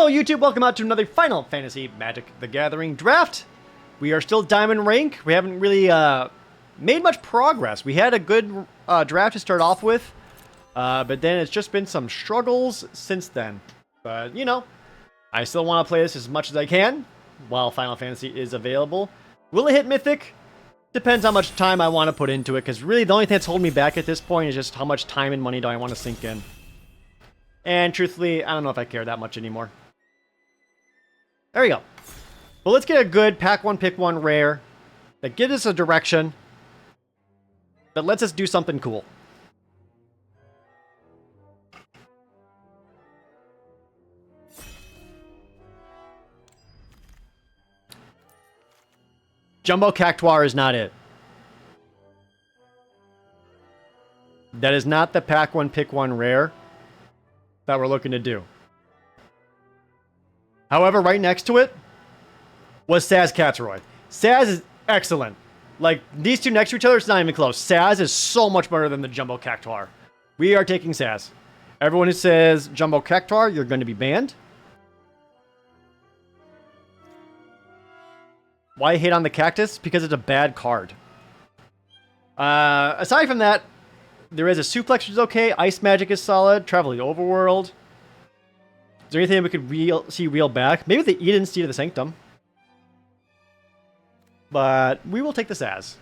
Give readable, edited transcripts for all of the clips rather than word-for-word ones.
Hello YouTube, welcome out to another Final Fantasy Magic the Gathering draft. We are still Diamond rank. We haven't really made much progress. We had a good draft to start off with, but then it's just been some struggles since then. But, you know, I still want to play this as much as I can while Final Fantasy is available. Will it hit Mythic? Depends how much time I want to put into it, because really the only thing that's holding me back at this point is just how much time and money do I want to sink in. And truthfully, I don't know if I care that much anymore. There we go. Well, let's get a good pack one, pick one rare that gives us a direction that lets us do something cool. Jumbo Cactuar is not it. That is not the pack one, pick one rare that we're looking to do. However, right next to it was Saz Catsroy. Saz is excellent. Like, these two next to each other, it's not even close. Saz is so much better than the Jumbo Cactuar. We are taking Saz. Everyone who says Jumbo Cactuar, you're going to be banned. Why hate on the Cactus? Because it's a bad card. Aside from that, there is a Suplex, which is okay. Ice Magic is solid. Traveling Overworld. Is there anything we could see reel back? Maybe the Eden Seed of the Sanctum. But we will take this as.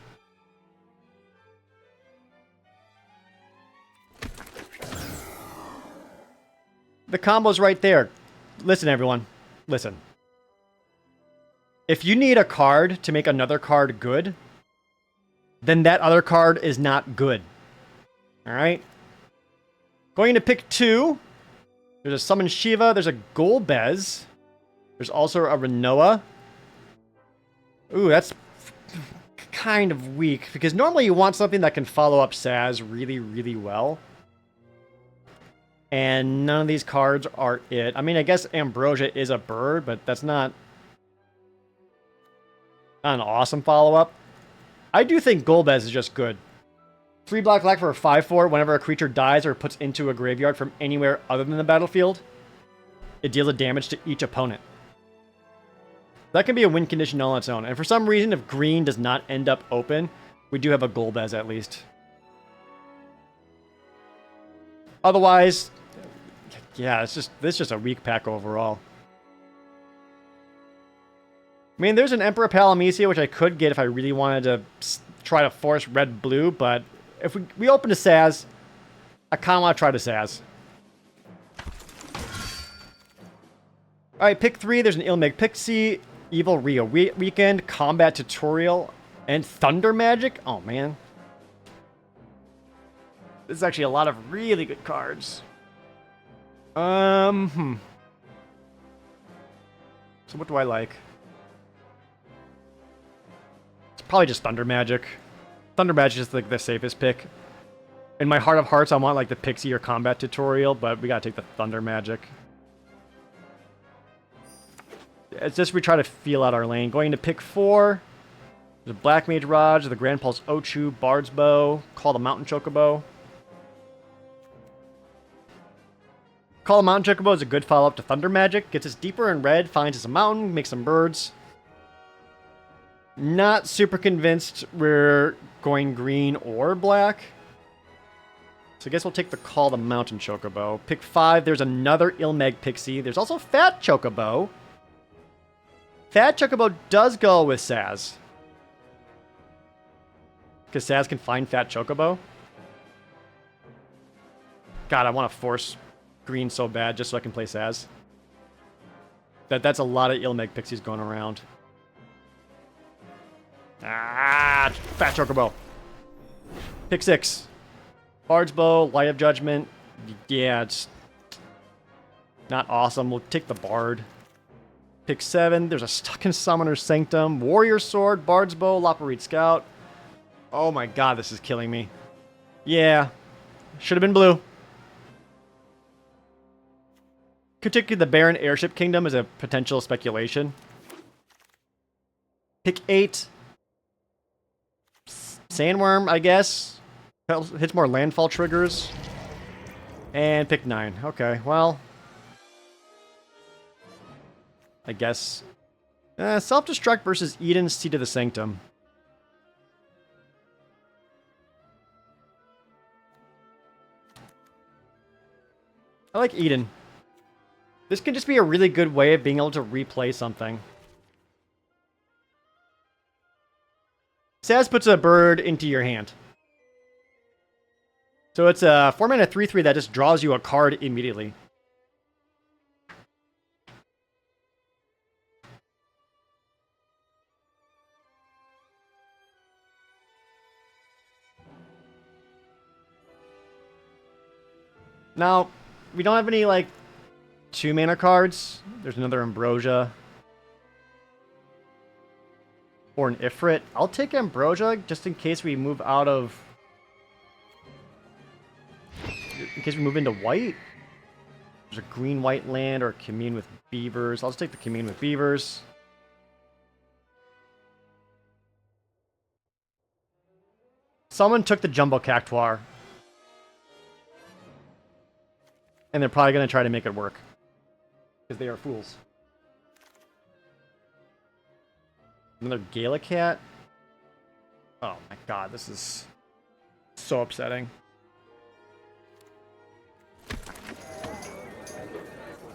The combo's right there. Listen, everyone. Listen. If you need a card to make another card good, then that other card is not good. Alright? Going to pick two. There's a Summon Shiva. There's a Golbez. There's also a Renoa. Ooh, that's kind of weak. Because normally you want something that can follow up Saz really, really well. And none of these cards are it. I mean, I guess Ambrosia is a bird, but that's not an awesome follow-up. I do think Golbez is just good. 3 black for a 5/4. Whenever a creature dies or puts into a graveyard from anywhere other than the battlefield, it deals a damage to each opponent. That can be a win condition all on its own. And for some reason, if green does not end up open, we do have a Golbez at least. Otherwise, yeah, this is just a weak pack overall. I mean, there's an Emperor Palamecia, which I could get if I really wanted to try to force red-blue, but if we open to Saz, I kind of want to try to Saz. Alright, pick 3. There's an Ilmeg Pixie, Evil Rio Weekend, Combat Tutorial, and Thunder Magic. Oh, man. This is actually a lot of really good cards. So what do I like? Probably just Thunder Magic. Thunder Magic is like the safest pick. In my heart of hearts, I want like the Pixie or Combat Tutorial, but we gotta take the Thunder Magic. It's just we try to feel out our lane. Going to pick 4. There's a Black Mage Raj, the Grand Pulse Ochu, Bard's Bow, Call the Mountain Chocobo. Call the Mountain Chocobo is a good follow-up to Thunder Magic. Gets us deeper in red, finds us a mountain, makes some birds. Not super convinced we're going green or black. So I guess we'll take the Call the Mountain Chocobo. Pick 5, there's another Ilmeg Pixie. There's also Fat Chocobo. Fat Chocobo does go with Saz. Because Saz can find Fat Chocobo. God, I want to force green so bad just so I can play Saz. That's a lot of Ilmeg Pixies going around. Ah, Fat Chocobo. Pick 6. Bard's Bow, Light of Judgment. Yeah, it's not awesome. We'll take the Bard. Pick 7. There's a Stuck in Summoner's Sanctum. Warrior Sword, Bard's Bow, Loporite Scout. Oh my god, this is killing me. Yeah. Should have been blue. Could take the Baron Airship Kingdom as a potential speculation. Pick 8. Sandworm, I guess. Hits more landfall triggers. And pick 9. Okay, well. I guess. Self-destruct versus Eden's Seat of the Sanctum. I like Eden. This can just be a really good way of being able to replay something. Saz puts a bird into your hand. So it's a 4-mana 3/3 that just draws you a card immediately. Now, we don't have any, like, 2-mana cards. There's another Ambrosia. Or an Ifrit. I'll take Ambrosia just in case we move out of... In case we move into white. There's a green-white land or Commune with Beavers. I'll just take the Commune with Beavers. Someone took the Jumbo Cactuar. And they're probably going to try to make it work. Because they are fools. Another Gallicat. Oh my god, this is so upsetting.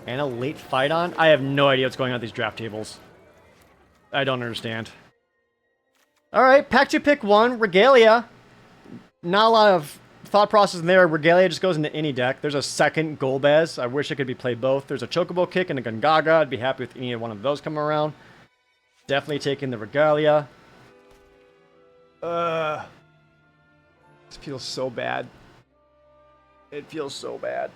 And a late fight on? I have no idea what's going on with these draft tables. I don't understand. Alright, pack 2 pick 1, Regalia. Not a lot of thought process in there. Regalia just goes into any deck. There's a second Golbez. I wish I could be played both. There's a Chocobo Kick and a Gungaga. I'd be happy with any one of those coming around. Definitely taking the Regalia. This feels so bad. It feels so bad.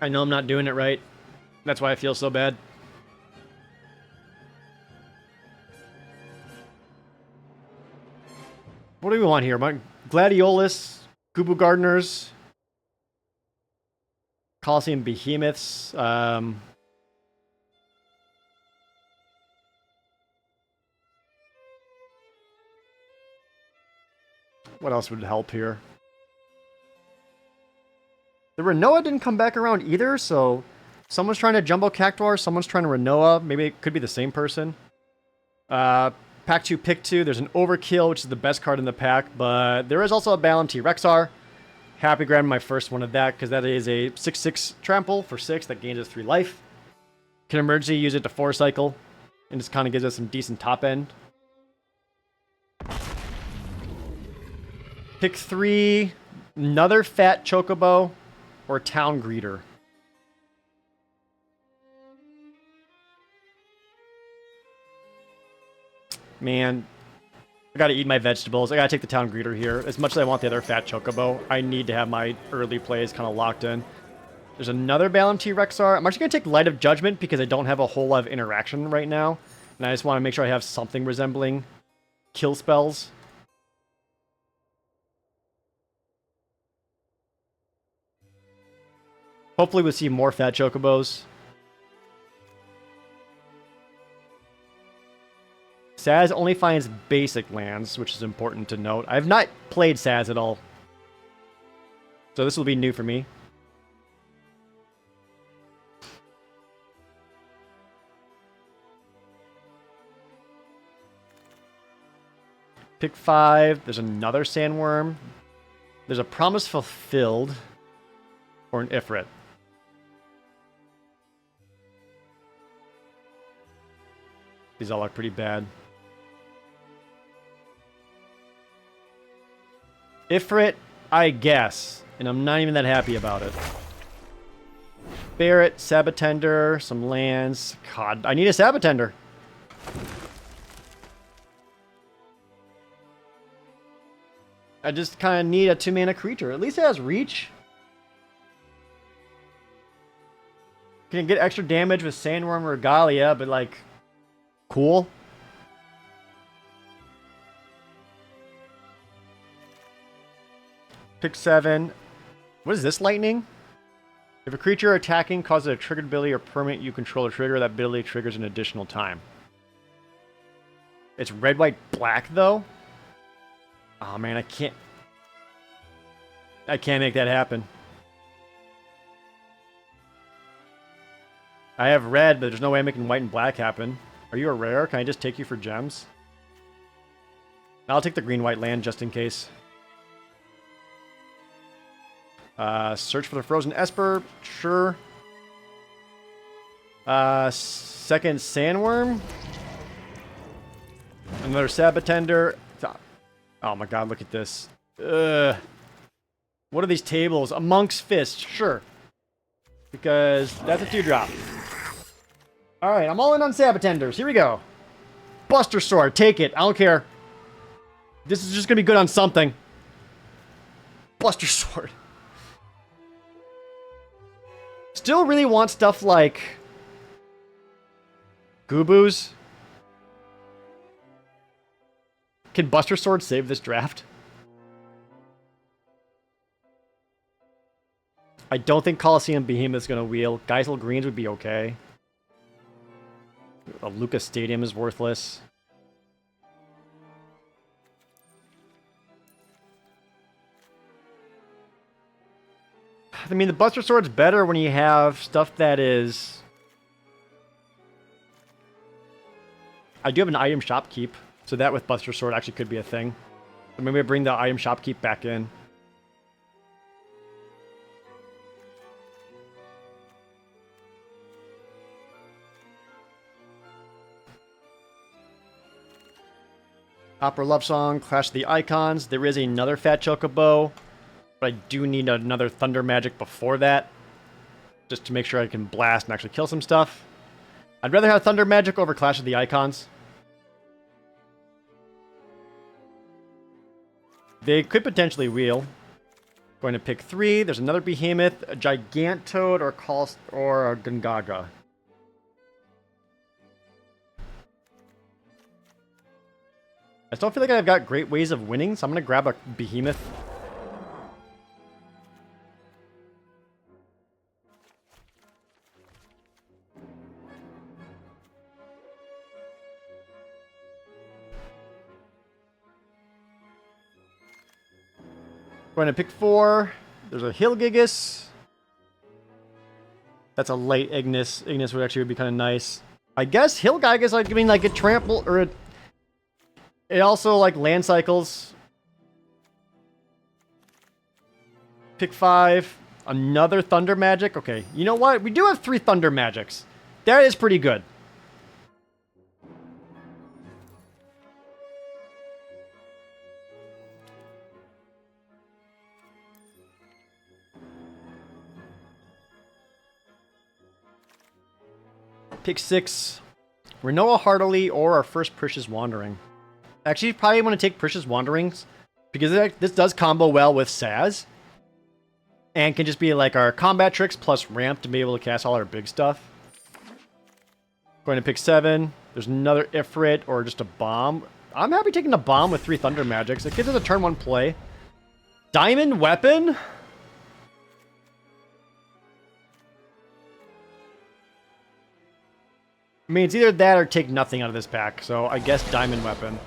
I know I'm not doing it right. That's why I feel so bad. What do we want here? Gladiolus, Gubu Gardeners, Coliseum Behemoths. What else would help here? The Renoa didn't come back around either, so someone's trying to Jumbo Cactuar, someone's trying to Renoa. Maybe it could be the same person. Pack 2, pick 2. There's an Overkill, which is the best card in the pack, but there is also a Balanti Rexar. Happy grabbing my first one of that, because that is a 6/6 trample for 6 that gains us 3 life. Can emergency use it to 4 cycle, and just kind of gives us some decent top end. Pick 3, another fat Chocobo, or Town Greeter. Man, I gotta eat my vegetables. I gotta take the Town Greeter here. As much as I want the other fat Chocobo, I need to have my early plays kind of locked in. There's another Balanti Rexar. I'm actually gonna take Light of Judgment because I don't have a whole lot of interaction right now. And I just want to make sure I have something resembling kill spells. Hopefully we'll see more fat Chocobos. Saz only finds basic lands, which is important to note. I have not played Saz at all. So this will be new for me. Pick 5. There's another Sandworm. There's a Promise Fulfilled. Or an Ifrit. These all look pretty bad. Ifrit, I guess. And I'm not even that happy about it. Barret, Sabatender, some lands. God, I need a Sabatender. I just kind of need a 2-mana creature. At least it has reach. Can get extra damage with Sandworm or Regalia, but like, cool. Pick 7. What is this, lightning? If a creature attacking causes a triggered ability or permanent you control a trigger, that ability triggers an additional time. It's red, white, black, though? Oh, man, I can't... I can't make that happen. I have red, but there's no way I'm making white and black happen. Are you a rare? Can I just take you for gems? I'll take the green-white land just in case. Search for the frozen Esper. Sure. Second sandworm. Another Sabatender. Oh my god, look at this. Ugh. What are these tables? A Monk's Fist. Sure. Because that's a 2-drop. Alright, I'm all in on Sabatenders. Here we go. Buster Sword. Take it. I don't care. This is just going to be good on something. Buster Sword. Still really want stuff like Gooboo's. Can Buster Sword save this draft? I don't think Coliseum Behemoth's going to wheel. Geisel Greens would be okay. A Lucas Stadium is worthless. I mean, the Buster Sword's better when you have stuff that is... I do have an item shop keep, so that with Buster Sword actually could be a thing. So maybe I bring the item shop keep back in. Opera Love Song, Clash of the Icons. There is another Fat Chocobo, but I do need another Thunder Magic before that, just to make sure I can blast and actually kill some stuff. I'd rather have Thunder Magic over Clash of the Icons. They could potentially wheel. Going to pick 3. There's another Behemoth, a Gigantoad, or a Gungaga. I still feel like I've got great ways of winning, so I'm going to grab a Behemoth. Going to pick 4. There's a Hilgigus. That's a late Ignis. Ignis would actually be kind of nice. I guess Hilgigus, like, I mean, like a trample or a... It also, like, land cycles. Pick 5. Another Thunder Magic. Okay, you know what? We do have 3 Thunder Magics. That is pretty good. Pick 6. Renoa Heartily or our first Precious Wandering. Actually, probably want to take Precious Wanderings because this does combo well with Saz. And can just be like our combat tricks plus ramp to be able to cast all our big stuff. Going to pick 7. There's another Ifrit or just a bomb. I'm happy taking a bomb with 3 Thunder Magics. It gives us a turn 1 play. Diamond Weapon? I mean, it's either that or take nothing out of this pack. So I guess Diamond Weapon.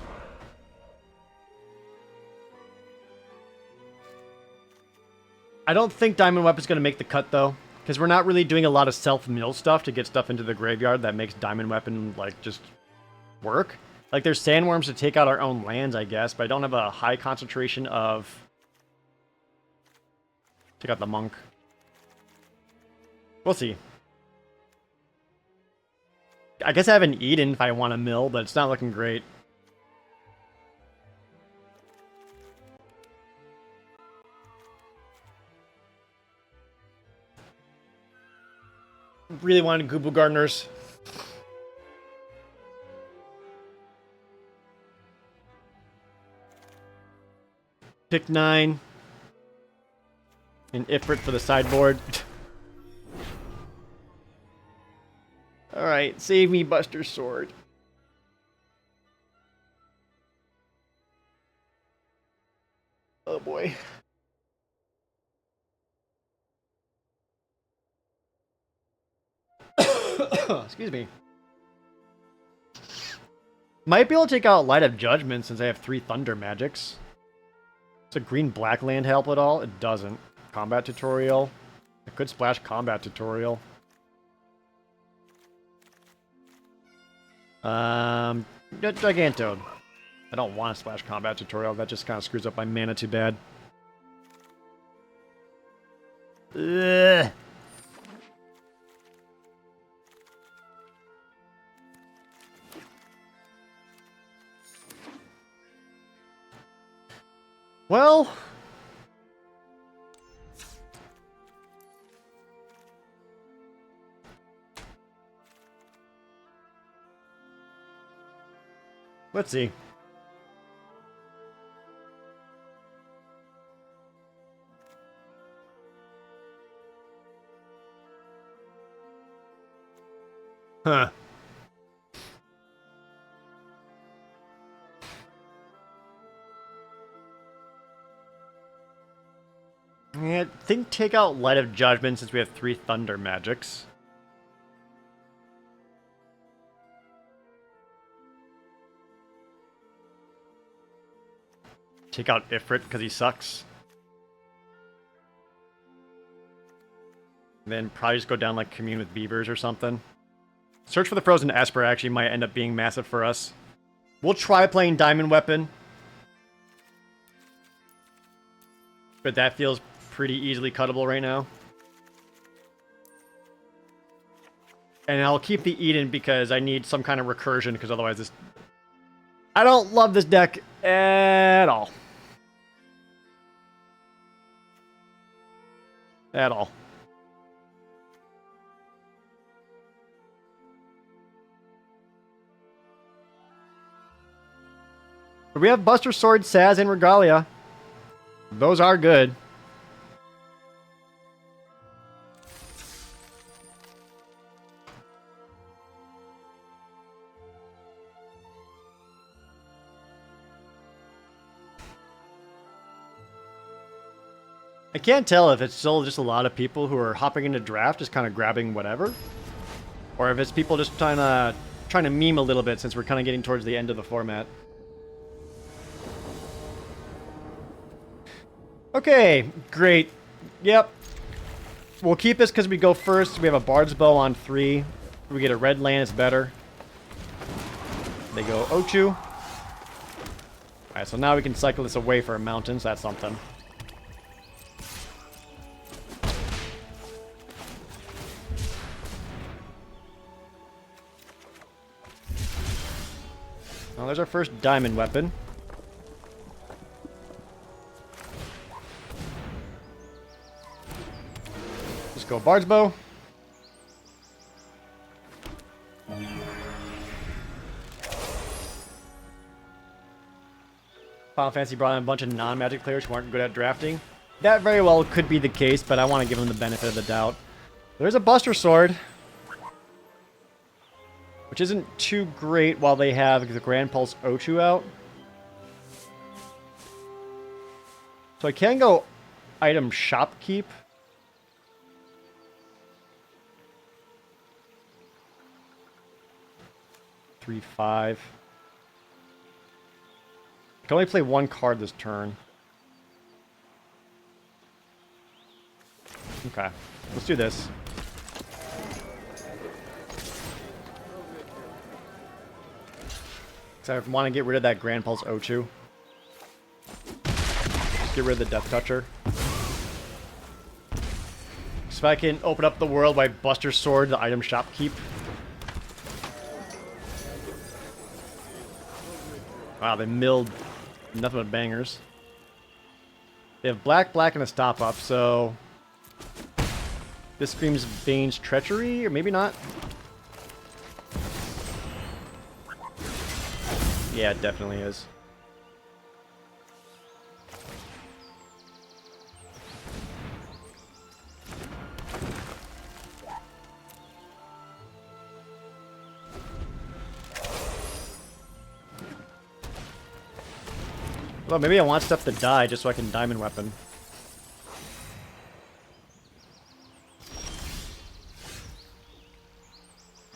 I don't think Diamond Weapon's going to make the cut, though. Because we're not really doing a lot of self-mill stuff to get stuff into the graveyard that makes Diamond Weapon, like, just work. Like, there's Sandworms to take out our own lands, I guess, but I don't have a high concentration of... Take out the Monk. We'll see. I guess I have an Eden if I want to mill, but it's not looking great. Really wanted Gooboo Gardeners. Pick 9. An Ifrit for the sideboard. Alright, save me, Buster Sword. Oh boy. Excuse me. Might be able to take out Light of Judgment since I have 3 Thunder Magics. Does a green-black land help at all? It doesn't. Combat tutorial. I could splash combat tutorial. Gigantode. I don't want to splash combat tutorial. That just kind of screws up my mana too bad. Ugh. Well... let's see. Huh. Yeah, I think take out Light of Judgment since we have 3 Thunder Magics. Take out Ifrit because he sucks. Then probably just go down like Commune with Beavers or something. Search for the Frozen Esper actually might end up being massive for us. We'll try playing Diamond Weapon. But that feels pretty easily cuttable right now. And I'll keep the Eden because I need some kind of recursion because otherwise this... I don't love this deck at all. At all. But we have Buster Sword, Saz, and Regalia. Those are good. I can't tell if it's still just a lot of people who are hopping into draft, just kind of grabbing whatever, or if it's people just trying to meme a little bit since we're kind of getting towards the end of the format. Okay, great. Yep. We'll keep this because we go first. We have a Bard's Bow on 3. We get a red land, it's better. They go Ochu. Alright, so now we can cycle this away for a mountain, so that's something. Well, there's our first diamond weapon. Just go Bard's Bow. Final Fantasy brought in a bunch of non-magic players who aren't good at drafting. That very well could be the case, but I want to give them the benefit of the doubt. There's a Buster Sword, which isn't too great while they have the Grand Pulse Ochu out. So I can go item shopkeep. Three, 5. I can only play 1 card this turn. Okay, let's do this. So I want to get rid of that Grand Pulse Ochu. Just get rid of the Death Toucher. So if I can open up the world by Buster Sword, the item shopkeep. Wow, they milled nothing but bangers. They have black, black, and a stop up, so this screams Bane's Treachery, or maybe not. Yeah, it definitely is. Well, maybe I want stuff to die just so I can diamond weapon.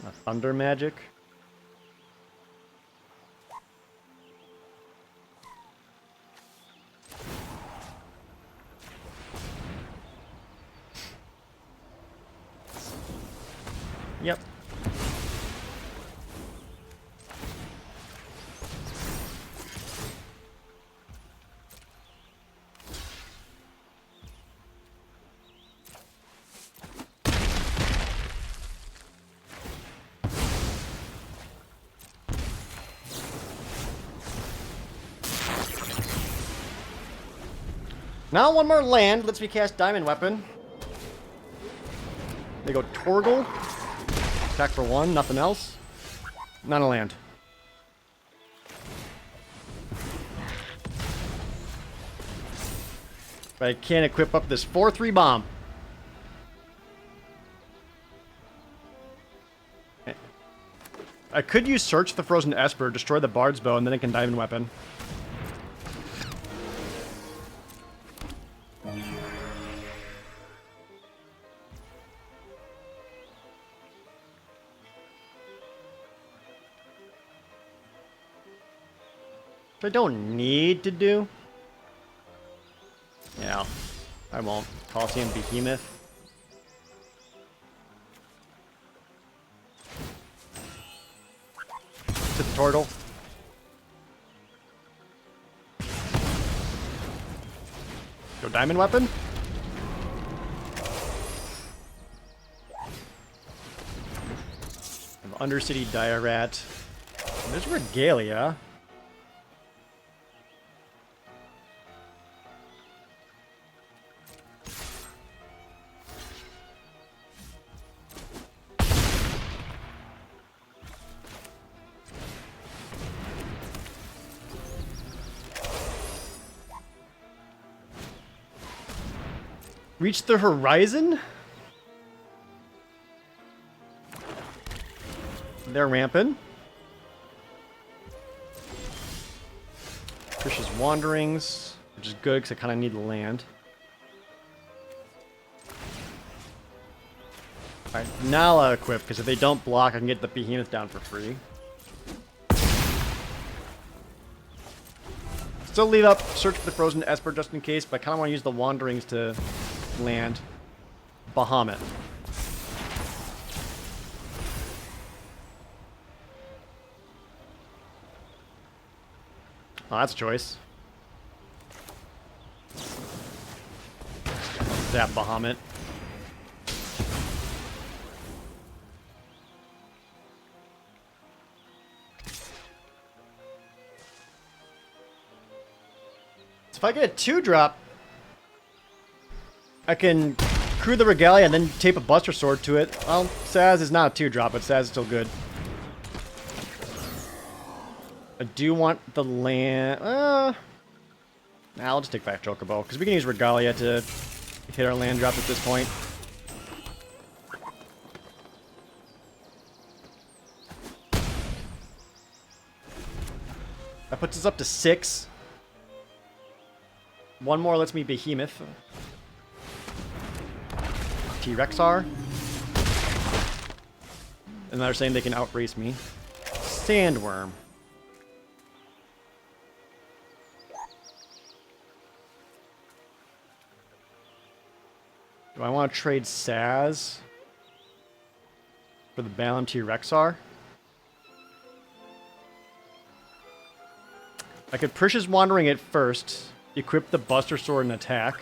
A thunder magic. Yep. Now one more land lets me cast Diamond Weapon. They go Torgal. Attack for 1, nothing else. Not a land. But I can't equip up this 4/3 bomb. I could use Search the Frozen Esper, destroy the Bard's Bow, and then I can Diamond Weapon. Which I don't need to do. Yeah, I won't. Coliseum Behemoth. To the turtle. Go Diamond Weapon. Undercity Diarat. There's Regalia. Reach the horizon? They're ramping. Trish's Wanderings, which is good because I kind of need the land. Alright, now I'll equip, because if they don't block, I can get the Behemoth down for free. Still leave up Search for the Frozen Esper just in case, but I kind of want to use the Wanderings to land Bahamut. Oh, that's a choice. Zap Bahamut. So if I get a 2-drop, I can crew the Regalia and then tape a Buster Sword to it. Well, Saz is not a 2-drop, but Saz is still good. I do want the land. Nah, I'll just take back Chocobo, because we can use Regalia to hit our land drop at this point. That puts us up to 6. One more lets me Behemoth. T-Rexar. And they're saying they can outrace me. Sandworm. Do I want to trade Saz for the Balam T-Rexar? I could Precious Wandering it first, equip the Buster Sword and attack.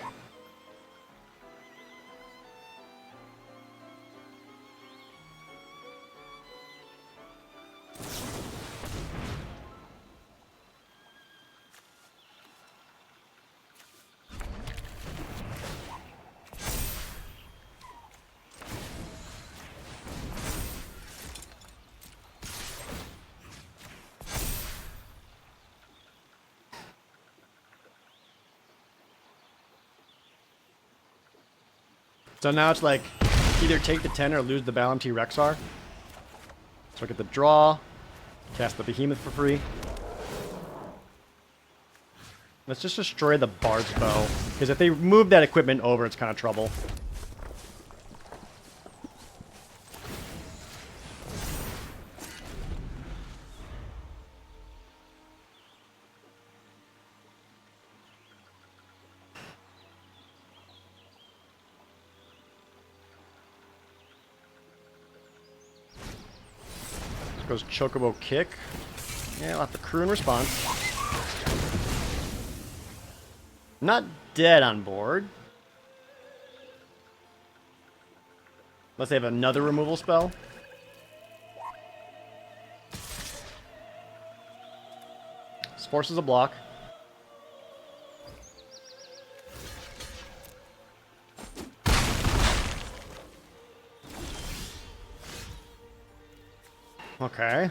So now it's like, either take the 10 or lose the Balam T-Rexar. So I get the draw, cast the Behemoth for free. Let's just destroy the Bard's Bow, because if they move that equipment over, it's kind of trouble. Goes Chocobo Kick. Yeah, I'll have to crew in response. Not dead on board. Unless they have another removal spell. This forces a block. Okay.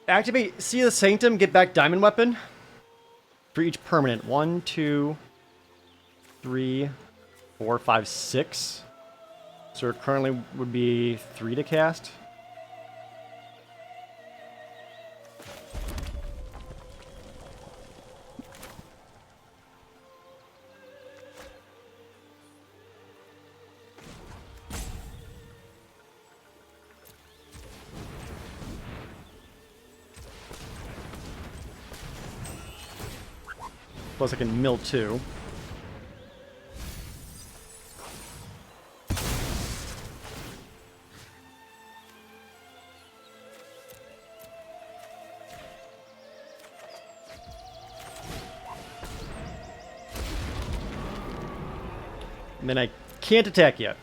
Activate Seal of Sanctum, get back Diamond Weapon. For each permanent. 1, 2, 3, 4, 5, 6. So it currently would be 3 to cast. Plus I can mill 2. And then I can't attack yet.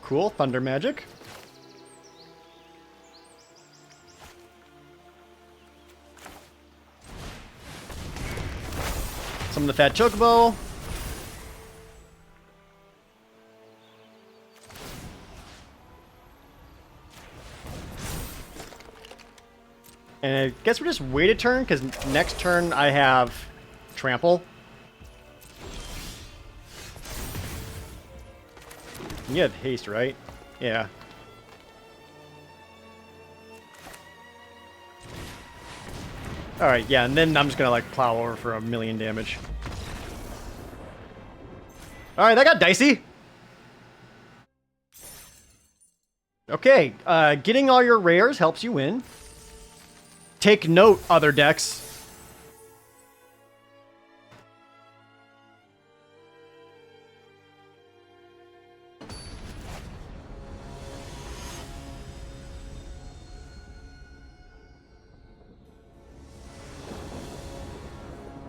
Cool, Thunder Magic. Summon the Fat Chocobo. And I guess we just wait a turn, because next turn I have Trample. You have haste, right? Yeah. Alright, yeah, and then I'm just gonna, like, plow over for 1,000,000 damage. Alright, that got dicey! Okay, getting all your rares helps you win. Take note, other decks.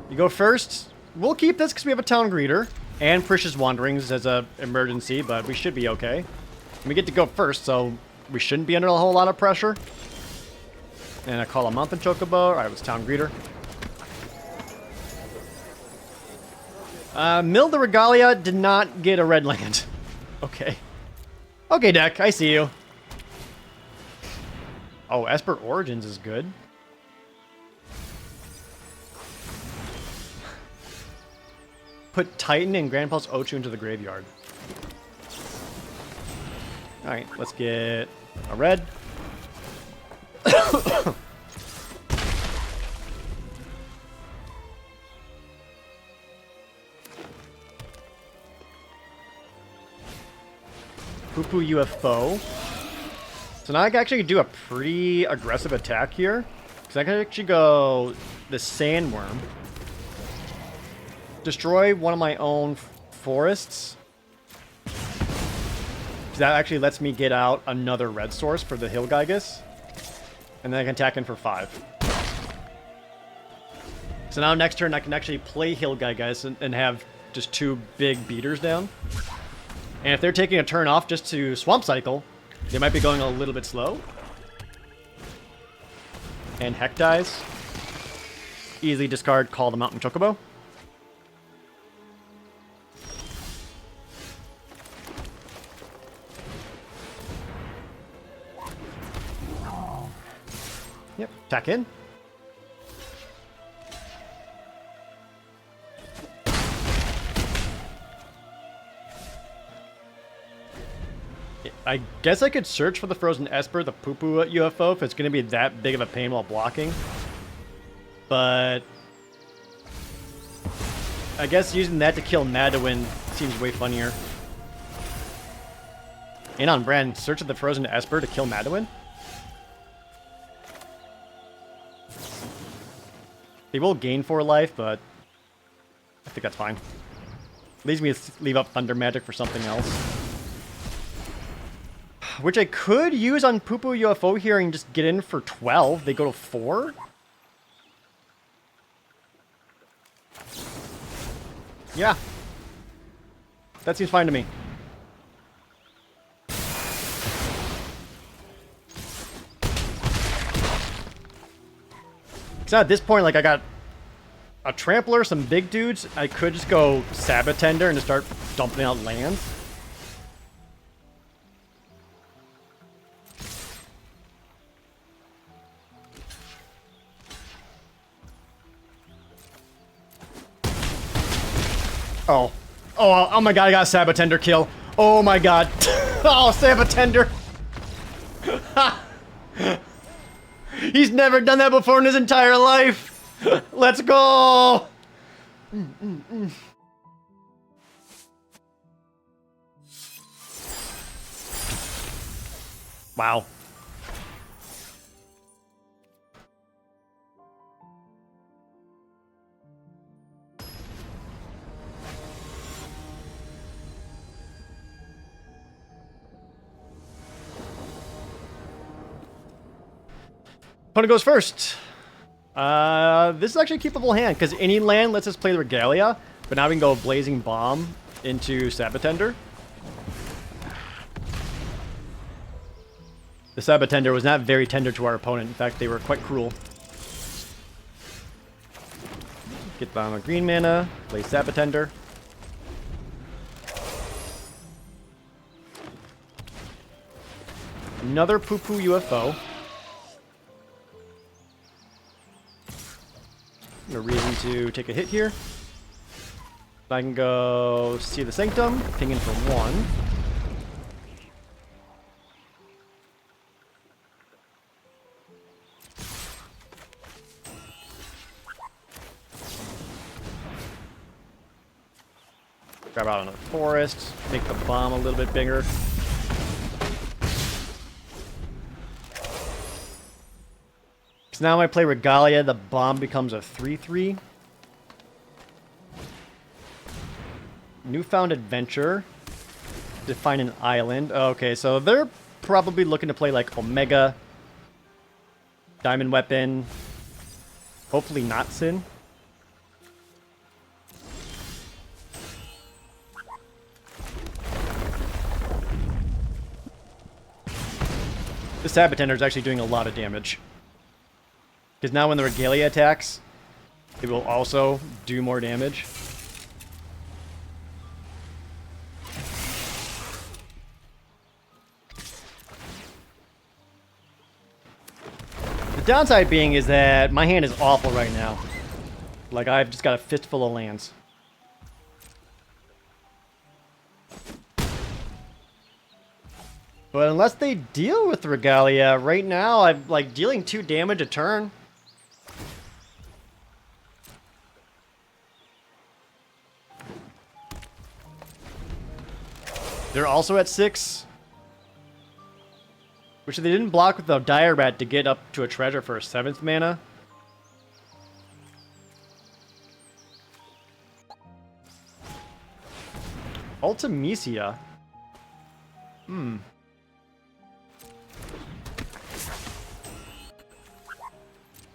You go first. We'll keep this because we have a Town Greeter and Precious Wanderings as a emergency, but we should be okay. We get to go first, so we shouldn't be under a whole lot of pressure. And I call a Mountain Chocobo. Alright, it was Town Greeter. Mill the Regalia did not get a red land. Okay. Okay, deck, I see you. Oh, Esper Origins is good. Put Titan and Grand Pulse Ochu into the graveyard. Alright, let's get a red. Poo-poo UFO. So now I can actually do a pretty aggressive attack here. Because I can actually go the Sandworm. Destroy one of my own forests. That actually lets me get out another red source for the Hilgaigus. And then I can attack in for 5. So now next turn I can actually play Hilgaigus and have just 2 big beaters down. And if they're taking a turn off just to Swamp Cycle, they might be going a little bit slow. And Heck dies. Easily discard, call the Mountain Chocobo. Yep, attack in. I guess I could search for the Frozen Esper, the poo-poo UFO, if it's going to be that big of a pain while blocking. But I guess using that to kill Madawin seems way funnier. In on brand. Search of the Frozen Esper to kill Madeline. They will gain 4 life, but I think that's fine. Leaves me to leave up Thunder Magic for something else. Which I could use on Poo Poo UFO here and just get in for 12. They go to 4. Yeah. That seems fine to me. So at this point, like, I got a Trampler, some big dudes. I could just go Sabatender and just start dumping out lands. Oh. Oh my god, I got a Sabatender kill. Oh my god. Oh, Sabatender. He's never done that before in his entire life. Let's go. Wow. Opponent goes first. This is actually a keepable hand, because any land lets us play the Regalia, but now we can go Blazing Bomb into Sabatender. The Sabatender was not very tender to our opponent. In fact, they were quite cruel. Get down on green mana, play Sabatender. Another Poo Poo UFO. No reason to take a hit here. I can go see the Sanctum, ping in for 1. Grab out another forest, make the bomb a little bit bigger. So now when I play Regalia, the bomb becomes a 3/3. Newfound Adventure. Define an island. Okay, so they're probably looking to play like Omega, Diamond Weapon, hopefully not Sin. The Sabatender is actually doing a lot of damage. Because now when the Regalia attacks, it will also do more damage. The downside being is that my hand is awful right now. Like, I've just got a fistful of lands. But unless they deal with Regalia, right now I'm like dealing 2 damage a turn. They're also at 6. Which they didn't block with the Dire Rat to get up to a treasure for a 7th mana. Ultimecia.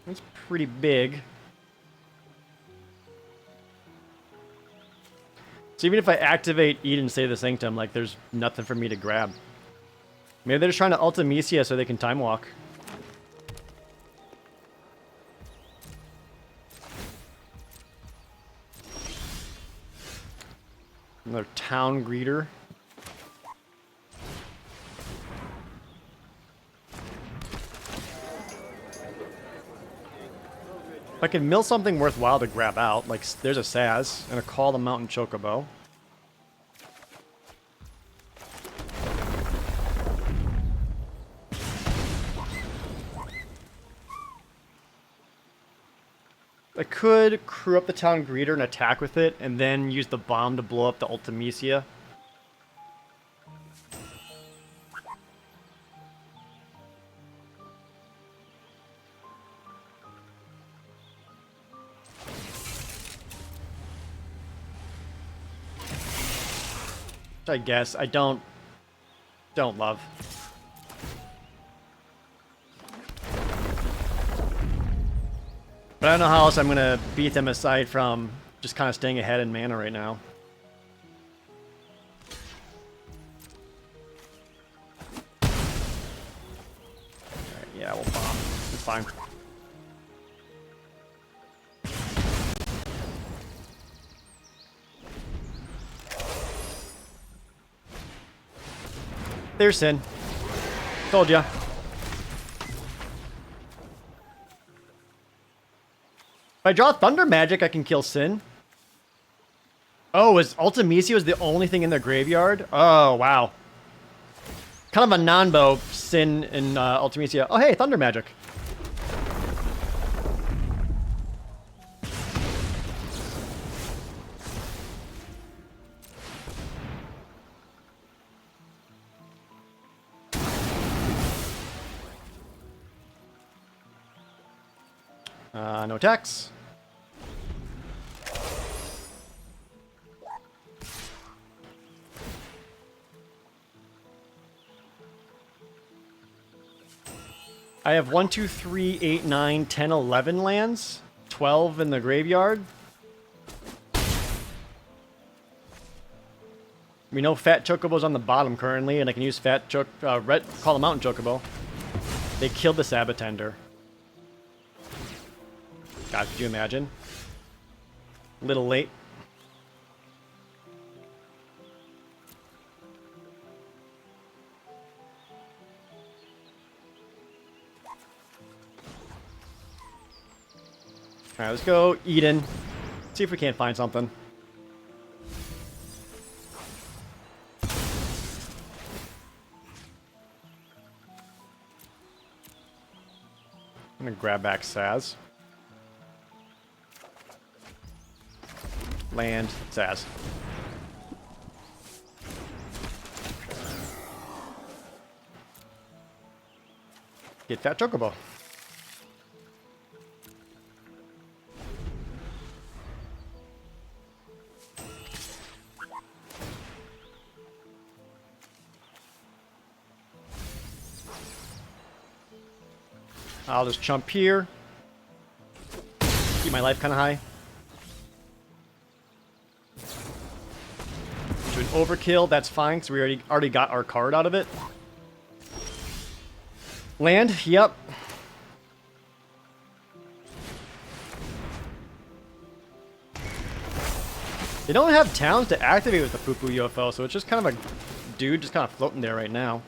That's pretty big. So even if I activate Eat and Save the Sanctum, like, there's nothing for me to grab. Maybe they're just trying to Ultimecia so they can Time Walk. Another Town Greeter. If I can mill something worthwhile to grab out, like there's a Saz and a Call the Mountain Chocobo. I could crew up the Town Greeter and attack with it, and then use the bomb to blow up the Ultimecia. Which I guess I don't love. But I don't know how else I'm gonna beat them aside from just kind of staying ahead in mana right now. Alright, yeah, we'll bomb. It's fine. There's Sin. Told ya. If I draw Thunder Magic, I can kill Sin. Oh, is Ultimecia the only thing in their graveyard? Oh, wow. Kind of a non-bow Sin and Ultimecia. Oh, hey, Thunder Magic. No attacks. I have 1, 2, 3, 8, 9, 10, 11 lands. 12 in the graveyard. We know Fat Chocobo's on the bottom currently, and I can use Fat Red Call the Mountain Chocobo. They killed the Sabatender. God, could you imagine? A little late. Alright, let's go Eden. See if we can't find something. I'm gonna grab back Saz. Land, Saz. Get Fat Chocobo. I'll just jump here. Keep my life kind of high. To an overkill, that's fine, because we already got our card out of it. Land, yep. They don't have towns to activate with the Poo-Poo UFO, so it's just kind of a dude just kind of floating there right now.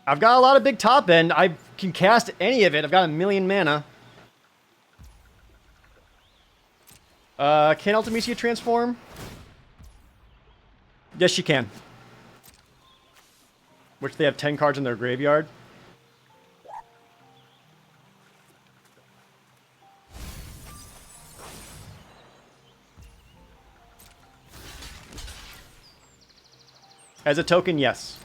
I've got a lot of big top end. I can cast any of it. I've got 1,000,000 mana. Can Ultimecia transform? Yes, she can. Which they have 10 cards in their graveyard. As a token, yes.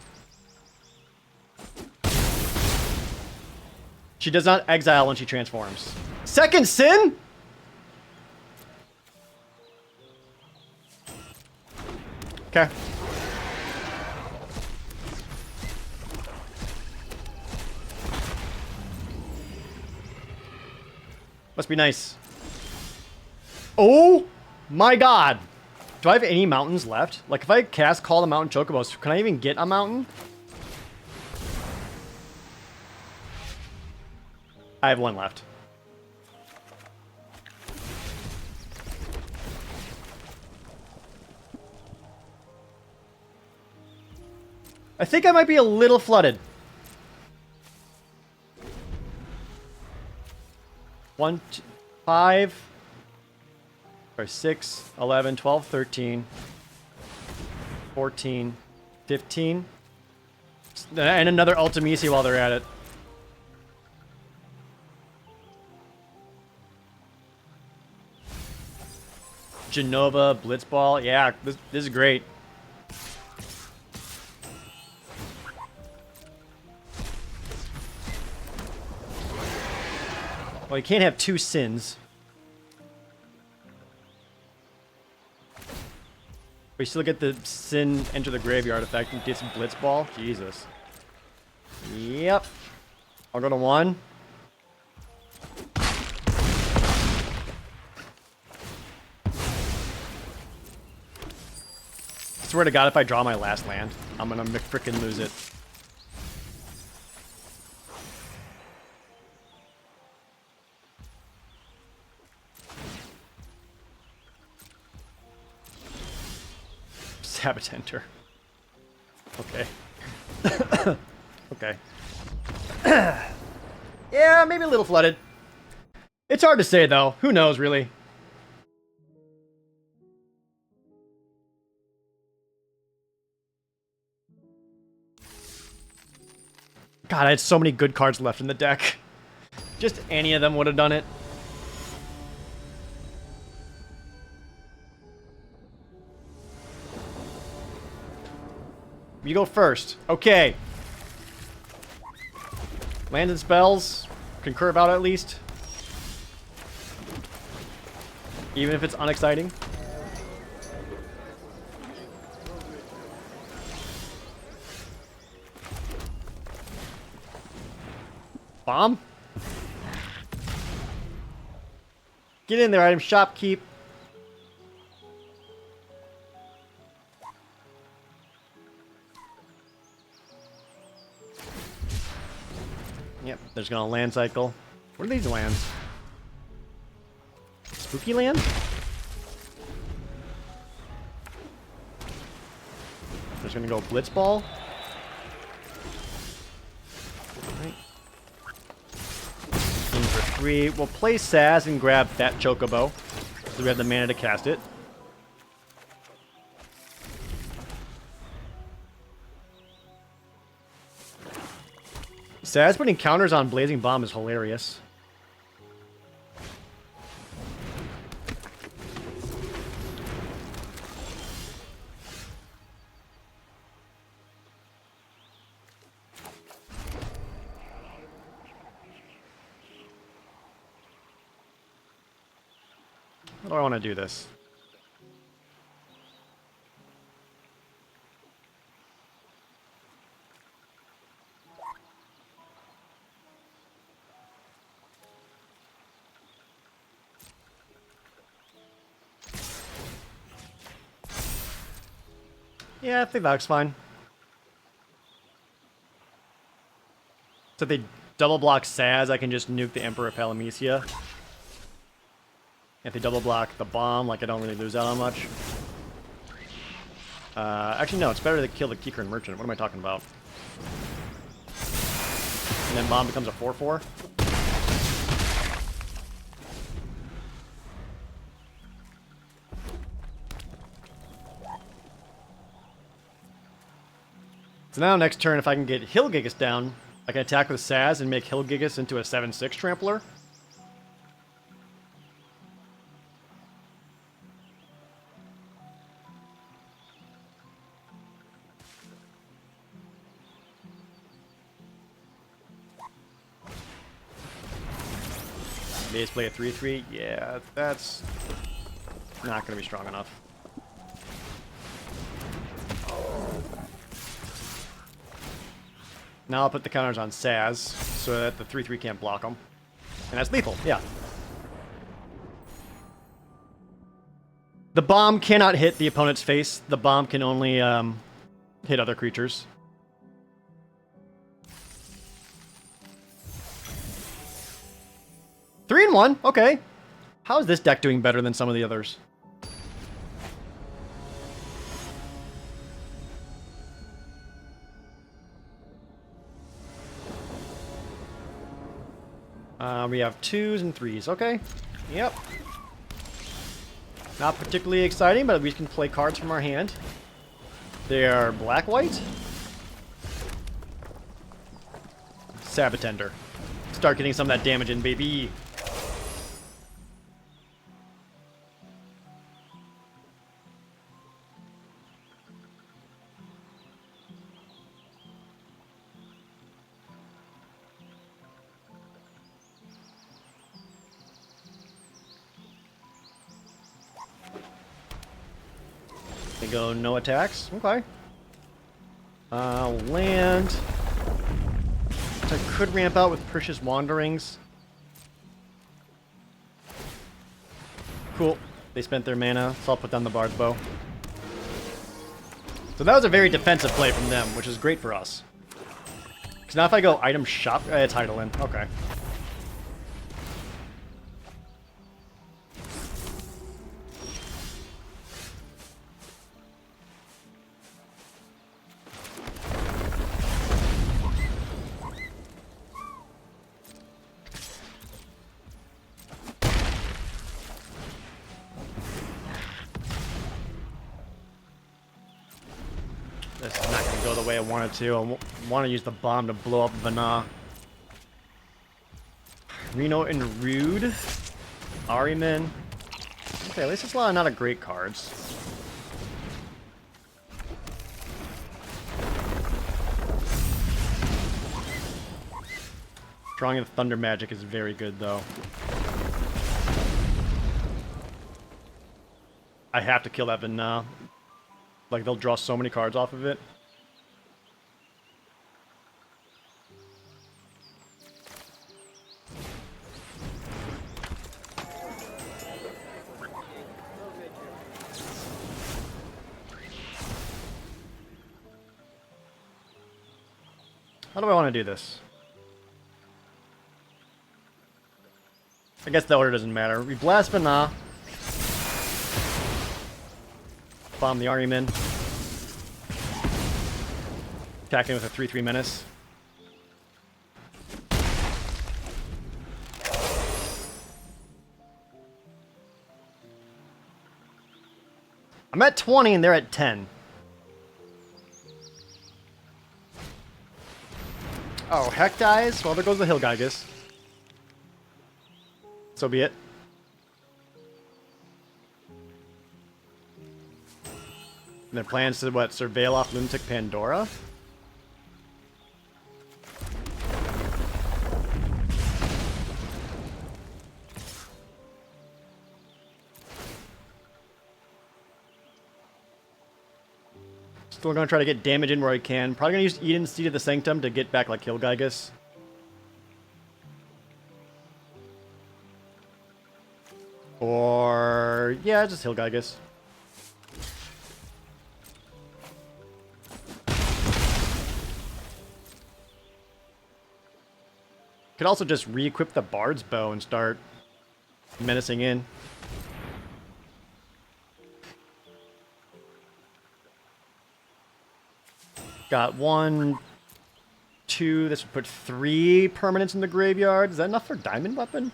She does not exile when she transforms. Second Sin? Okay. Must be nice. Oh my god. Do I have any mountains left? Like, if I cast Call the Mountain Chocobos, can I even get a mountain? I have one left. I think I might be a little flooded. 1, 2, 5, or 6, 11, 12, 13, 14, 15. And another Ultimecia while they're at it. Genova, Blitzball. Yeah, this is great. Well, you can't have two sins. We still get the sin enter the graveyard effect and get some blitz ball. Jesus. Yep. I'll go to 1. Swear to God, if I draw my last land, I'm gonna frickin' lose it. Saboteur. Okay. Okay. Yeah, maybe a little flooded. It's hard to say, though. Who knows, really? God, I had so many good cards left in the deck. Just any of them would have done it. You go first. Okay. Lands and spells can curve out at least. Even if it's unexciting. Bomb? Get in there, item shop, keep. Yep, there's gonna land cycle. What are these lands? Spooky land? There's gonna go Blitzball. Alright. In for 3. We'll play Saz and grab that Chocobo. So we have the mana to cast it. Saz putting counters on Blazing Bomb is hilarious. How do I want to do this? Yeah, I think that looks fine. So if they double block Saz, I can just nuke the Emperor of Palamecia. If they double block the bomb, like I don't really lose out on much. Actually, no, it's better to kill the Keycurrent Merchant. What am I talking about? And then bomb becomes a 4/4. So now next turn, if I can get Hillgigas down, I can attack with Saz and make Hillgigas into a 7/6 trampler. Base play a 3/3. Yeah, that's not going to be strong enough. Now I'll put the counters on Saz so that the 3/3 can't block them. And that's lethal, yeah. The bomb cannot hit the opponent's face. The bomb can only hit other creatures. Three and 1, okay. How is this deck doing better than some of the others? We have 2s and 3s, okay. Yep. Not particularly exciting, but we can play cards from our hand. They are black-white. Sabotender. Start getting some of that damage in, baby. They go no attacks. Okay. Land. So I could ramp out with Precious Wanderings. Cool. They spent their mana, so I'll put down the Bard's Bow. So that was a very defensive play from them, which is great for us. Because now if I go item shop, it's Heidelin. Okay. This is not going to go the way I wanted to. I want to use the bomb to blow up Vana. Reno and Rude. Ariman. Okay, at least it's a lot of not a great cards. Drawing of Thunder Magic is very good, though. I have to kill that Vana. Like, they'll draw so many cards off of it. How do I want to do this? I guess the order doesn't matter. We blast Vana. Bomb the Ariman. Attacking with a 3/3 menace. I'm at 20 and they're at 10. Oh, heck dies? Well, there goes the Hillgeigus. So be it. And their plans to, what, surveil off Lunatic Pandora? Still gonna try to get damage in where I can. Probably gonna use Eden's Seed of the Sanctum to get back like Hillgeigus. Or yeah, just Hillgeigus. Could also just re-equip the Bard's Bow and start menacing in. Got 1, 2, this would put 3 permanents in the graveyard. Is that enough for Diamond Weapon?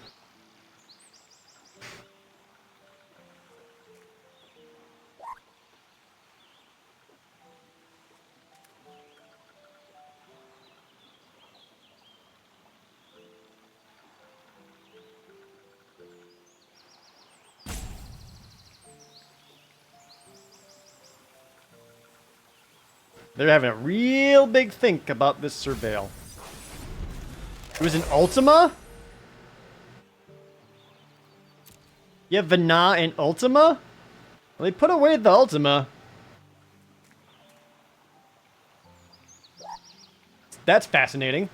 They're having a real big think about this Surveil. It was an Ultima? You have Vana and Ultima? Well, they put away the Ultima. That's fascinating.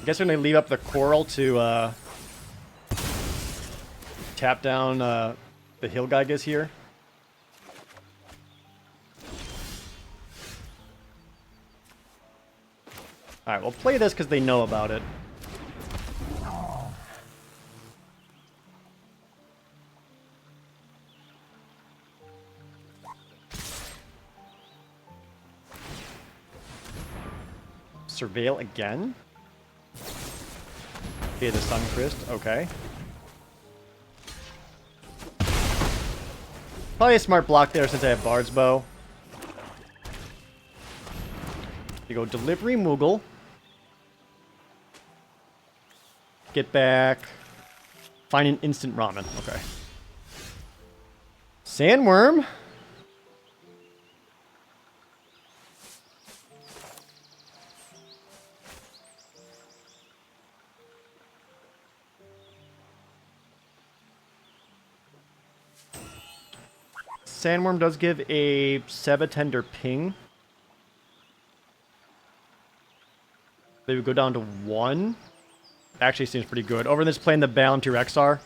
I guess when they leave up the Coral to, tap down the Hillgeigus here. Alright, we'll play this because they know about it. Surveil again? Okay, the Suncrist, okay. Probably a smart block there since I have Bard's Bow. You go Delivery Moogle. Get back. Find an instant ramen. Okay. Sandworm. Sandworm does give a Sabatender ping. They would go down to 1. Actually seems pretty good. Over in this plane, the Balantir XR.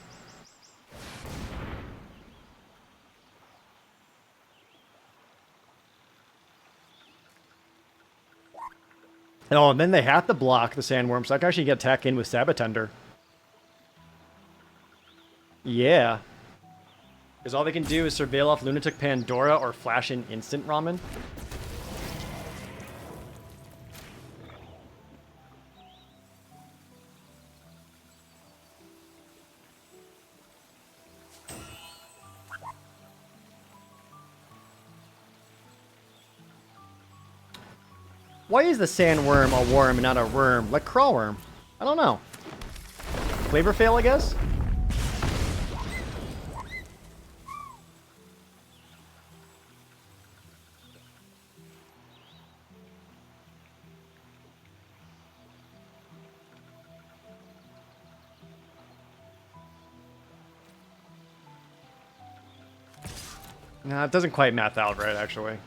Oh, and then they have to block the Sandworm, so I can actually get attack in with Sabatender. Yeah. Because all they can do is surveil off Lunatic Pandora or flash in Instant Ramen. Why is the Sandworm a worm and not a worm? Like Crawworm? I don't know. Flavor fail, I guess? Nah, it doesn't quite math out right, actually. I'm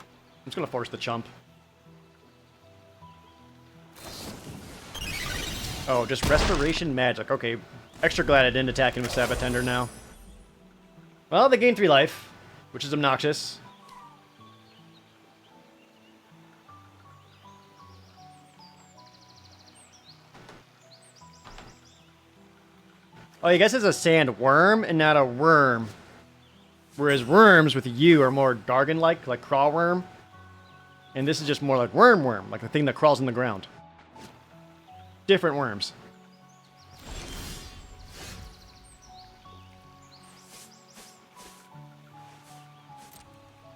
just gonna force the chump. Oh, just Restoration Magic. Okay, extra glad I didn't attack him with Sabatender now. Well, they gain 3 life, which is obnoxious. Oh, I guess it's a sandworm and not a worm. Whereas worms with U are more Gargan-like, like Crawworm. And this is just more like worm, like the thing that crawls in the ground. Different worms.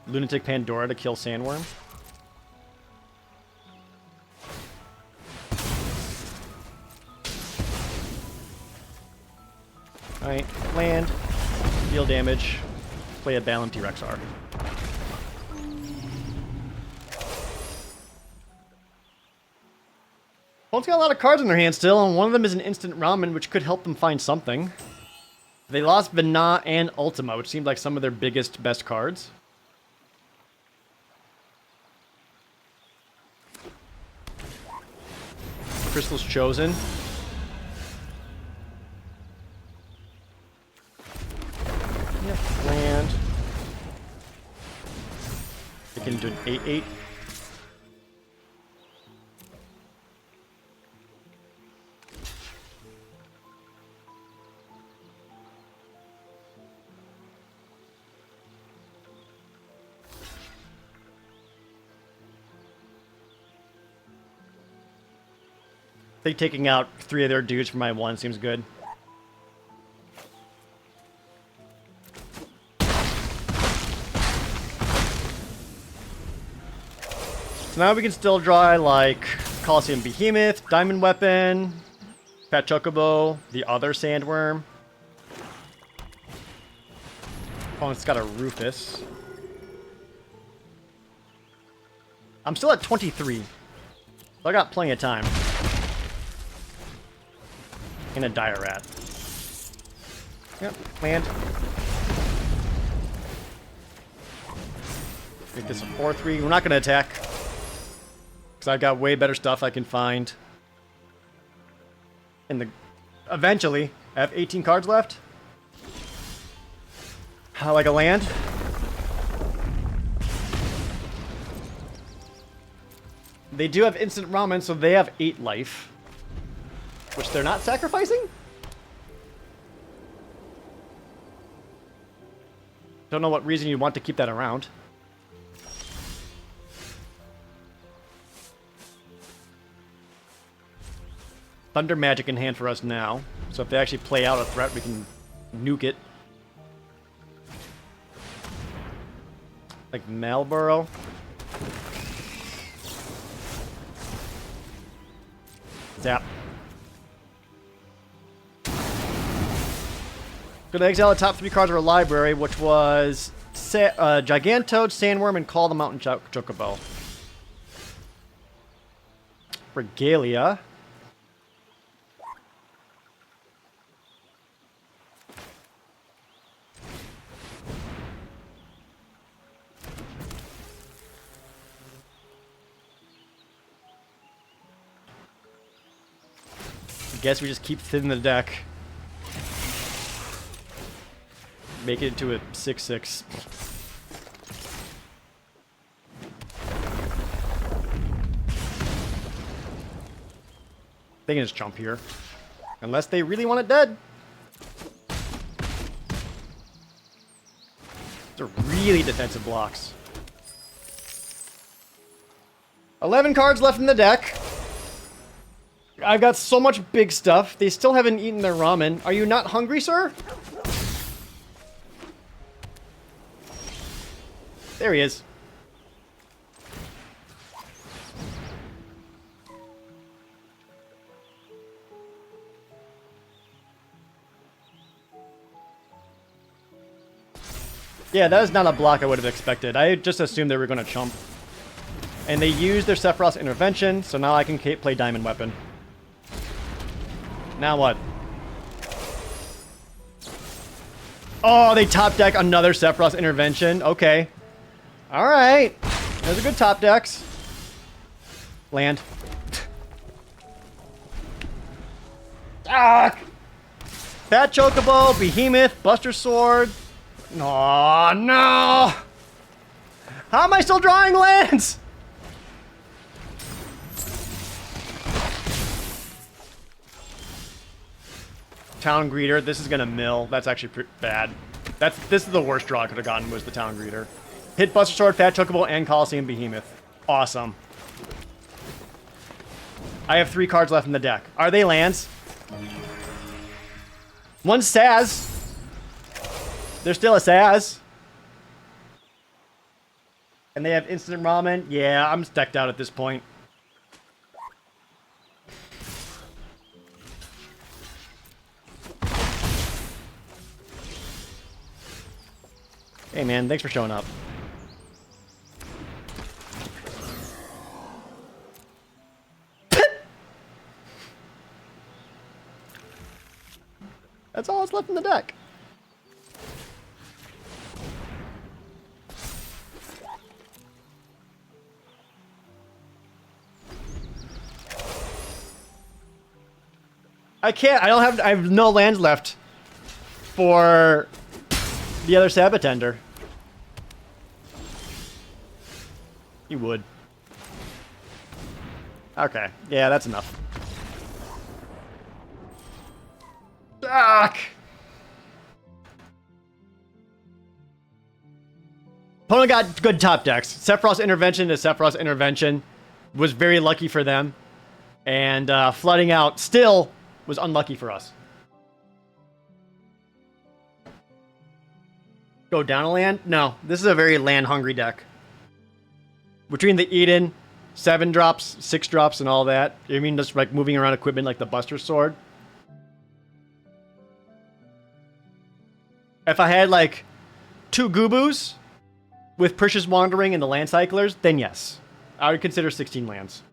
Lunatic Pandora to kill Sandworm. Alright, land, deal damage, play a Balantir XR. Opponent's got a lot of cards in their hand still, and one of them is an Instant Ramen, which could help them find something. They lost Vana and Ultima, which seemed like some of their biggest, best cards. Crystal's Chosen. Yep, land. They can do an 8/8. I think taking out 3 of their dudes for my 1 seems good. So now we can still draw like Coliseum Behemoth, Diamond Weapon, Fat Chocobo, the other Sandworm. Opponent's got a Rufus. I'm still at 23. So I got plenty of time. And a Dire Rat. Yep, land. Make this a 4/3. We're not going to attack. Because I've got way better stuff I can find. Eventually, I have 18 cards left. I like a land. They do have Instant Ramen, so they have 8 life. Which they're not sacrificing? Don't know what reason you want to keep that around. Thunder Magic in hand for us now. So if they actually play out a threat, we can nuke it. Like Malboro. Zap. Gonna exile the top 3 cards of our library, which was Gigantoad, Sandworm, and Call the Mountain Chocobo. Regalia. guess we just keep thinning the deck. Make it into a 6/6. They can just jump here. Unless they really want it dead. They're really defensive blocks. 11 cards left in the deck. I've got so much big stuff. They still haven't eaten their ramen. Are you not hungry, sir? There he is. Yeah, that is not a block I would have expected. I just assumed they were going to chump. And they used their Sephiroth's intervention, so now I can play Diamond Weapon. Now what? Oh, they top deck another Sephiroth's intervention. Okay. Alright. Those are good top decks. Land. Ah! Fat Chocobo, Behemoth, Buster Sword. Oh, no! How am I still drawing lands? Town Greeter. This is gonna mill. That's actually bad. This is the worst draw I could have gotten, was the Town Greeter. Hit Buster Sword, Fat Chocobo, and Coliseum Behemoth. Awesome. I have 3 cards left in the deck. Are they lands? One's Saz. They're still a Saz. And they have instant ramen. Yeah, I'm decked out at this point. Hey man, thanks for showing up. That's all that's left in the deck. I can't. I have no lands left for the other Sabatender. You would. Okay. Yeah, that's enough. Fuck! Opponent got good top decks. Sephiroth's Intervention to Sephiroth's Intervention was very lucky for them. And flooding out still was unlucky for us. Go down a land? No. This is a very land-hungry deck. Between the Eden, 7 drops, 6 drops, and all that. I mean, just like moving around equipment like the Buster Sword. If I had like 2 Gubus with Precious Wandering and the Land Cyclers, then yes. I would consider 16 lands.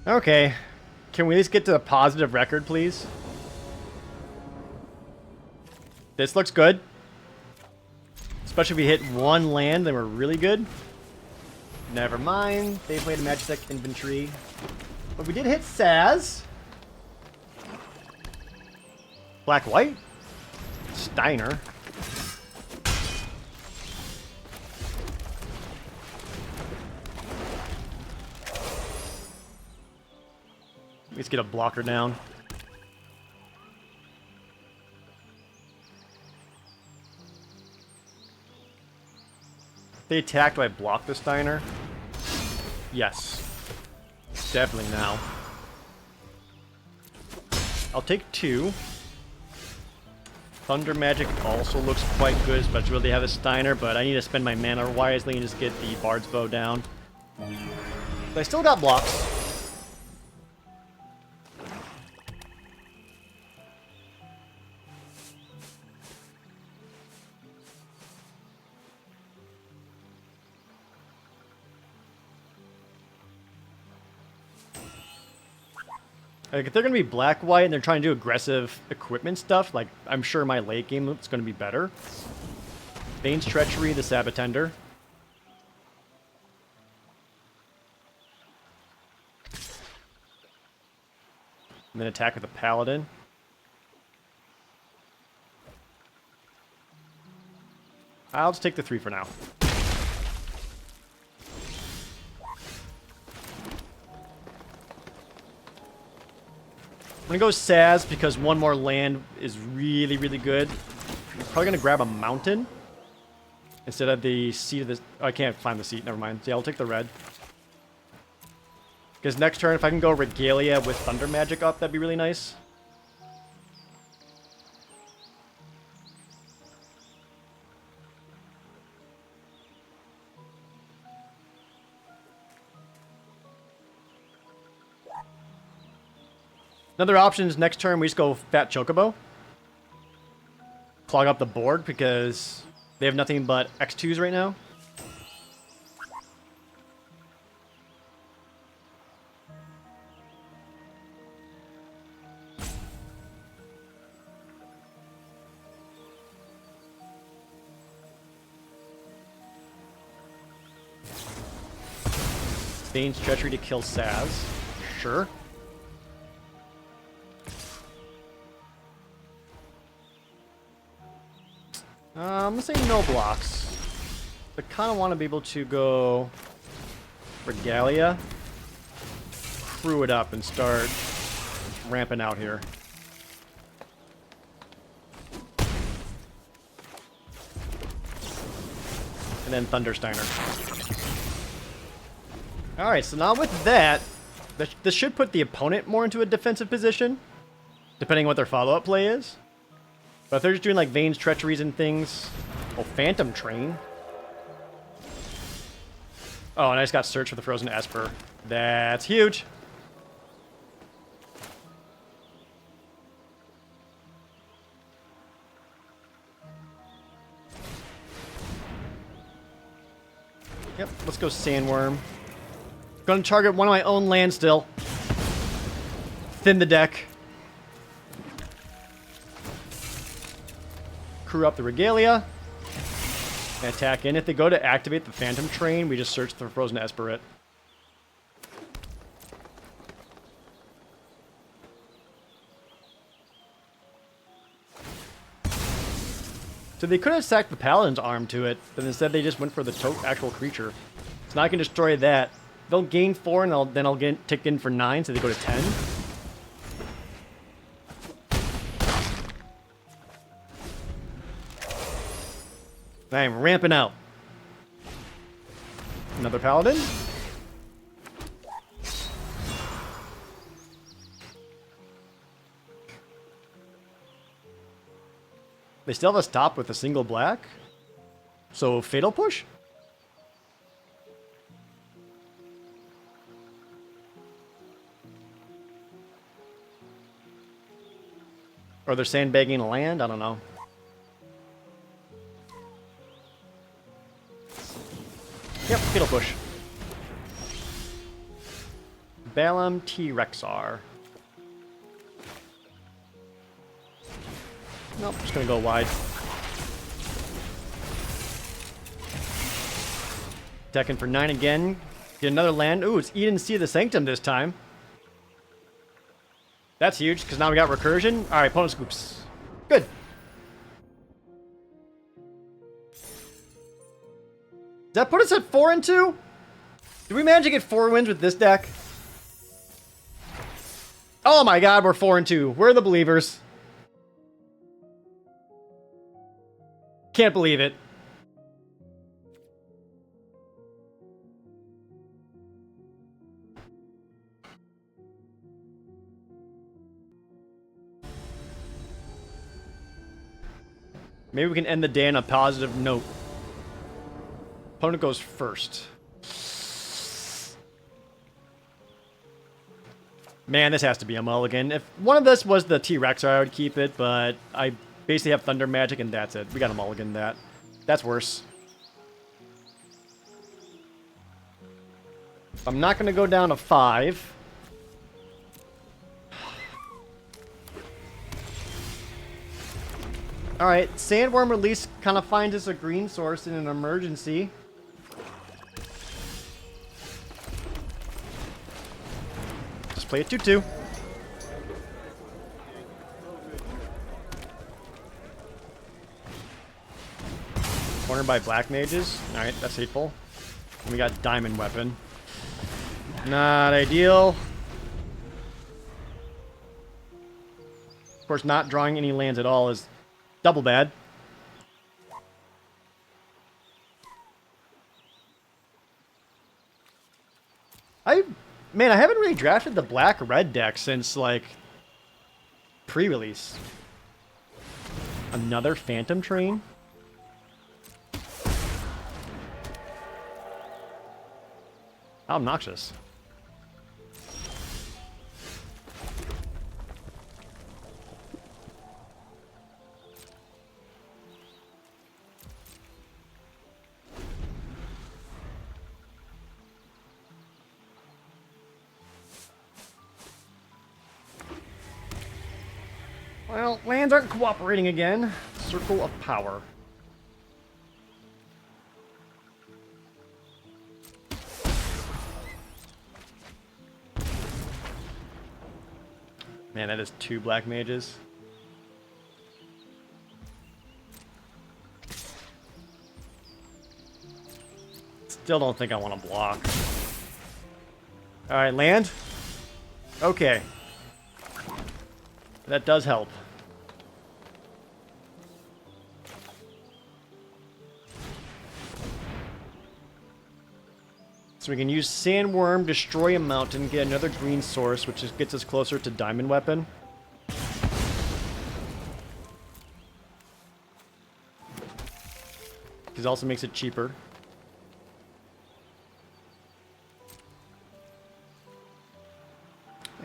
Okay. Can we at least get to a positive record, please? This looks good. Especially if we hit 1 land, then we're really good. Never mind. They played a Magic Deck Inventory. But we did hit Saz. Black-White. Steiner. Let's get a blocker down. If they attack, do I block the Steiner? Yes. Definitely now. I'll take 2. Thunder Magic also looks quite good, especially when they have a Steiner, but I need to spend my mana wisely and just get the Bard's Bow down. But I still got blocks. Like, if they're going to be black-white and they're trying to do aggressive equipment stuff, like, I'm sure my late game is going to be better. Bane's Treachery, the Sabotender. And then attack with the Paladin. I'll just take the 3 for now. I'm gonna go Saz because one more land is really, really good. I'm probably gonna grab a mountain instead of the seat of this. Oh, I can't climb the seat. Never mind. Yeah, I'll take the red. Because next turn, if I can go Regalia with Thunder Magic up, that'd be really nice. Another option is next turn we just go Fat Chocobo. Clog up the board because they have nothing but X2s right now. Bane's Treachery to kill Saz. Sure. I'm gonna say no blocks. I kind of want to be able to go Regalia, crew it up, and start ramping out here. And then Thundersteiner. Alright, so now with that, this should put the opponent more into a defensive position, depending on what their follow-up play is. But if they're just doing like Vane's Treacheries and things... Oh, Phantom Train. Oh, and I just got Search for the Frozen Esper. That's huge. Yep, let's go Sandworm. Gonna target one of my own lands still. Thin the deck. Crew up the Regalia. And attack in. If they go to activate the Phantom Train, we just search for Frozen Esperit. So they could have sacked the Paladin's arm to it, but instead they just went for the actual creature. So now I can destroy that. They'll gain 4, and then I'll get ticked in for 9, so they go to 10. I'm ramping out. Another Paladin. They still have a stop with a single black. So Fatal Push? Or they're sandbagging a land? I don't know. Yep, Fatal Push. Balam T-Rexar. Nope, just gonna go wide. Attacking for 9 again. Get another land. Ooh, it's Eden Sea of the Sanctum this time. That's huge, because now we got recursion. Alright, opponent scoops. Good. Does that put us at 4-2? Did we manage to get 4 wins with this deck? Oh my god, we're 4-2. We're the believers. Can't believe it. Maybe we can end the day on a positive note. Opponent goes first. Man, this has to be a mulligan. If one of this was the T-Rex, I would keep it, but I basically have Thunder Magic and that's it. We got a mulligan that. That's worse. I'm not going to go down to 5. Alright, Sandworm at least kind of finds us a green source in an emergency. Just play it 2-2. Cornered by black mages. Alright, that's hateful. And we got diamond weapon. Not ideal. Of course, not drawing any lands at all is double bad. Man, I haven't really drafted the black-red deck since, like, pre-release. Another Phantom Train? How obnoxious. Well, lands aren't cooperating again. Circle of Power. Man, that is 2 black mages. Still don't think I want to block. Alright, land. Okay. That does help. So we can use Sandworm, destroy a mountain, get another green source, which just gets us closer to diamond weapon. This also makes it cheaper.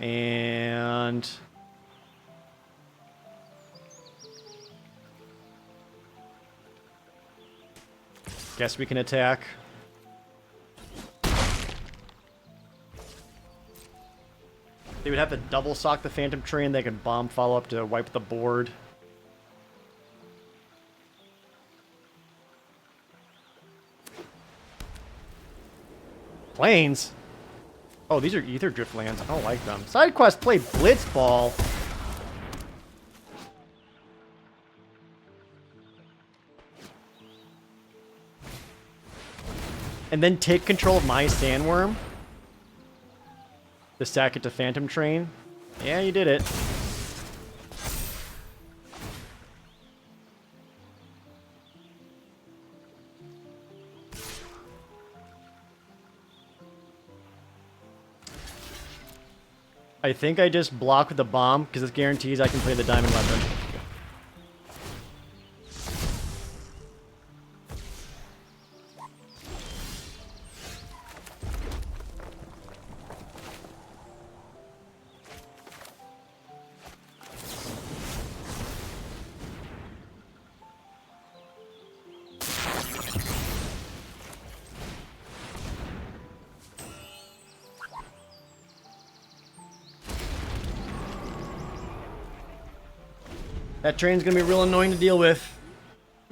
And guess we can attack. They would have to double sock the Phantom Train. They can bomb follow up to wipe the board. Planes? Oh, these are Ether Drift lands. I don't like them. Side quest, play Blitzball. And then take control of my Sandworm. To stack it to Phantom Train. Yeah, you did it. I think I just block with the bomb because it guarantees I can play the diamond weapon. That train's gonna be real annoying to deal with.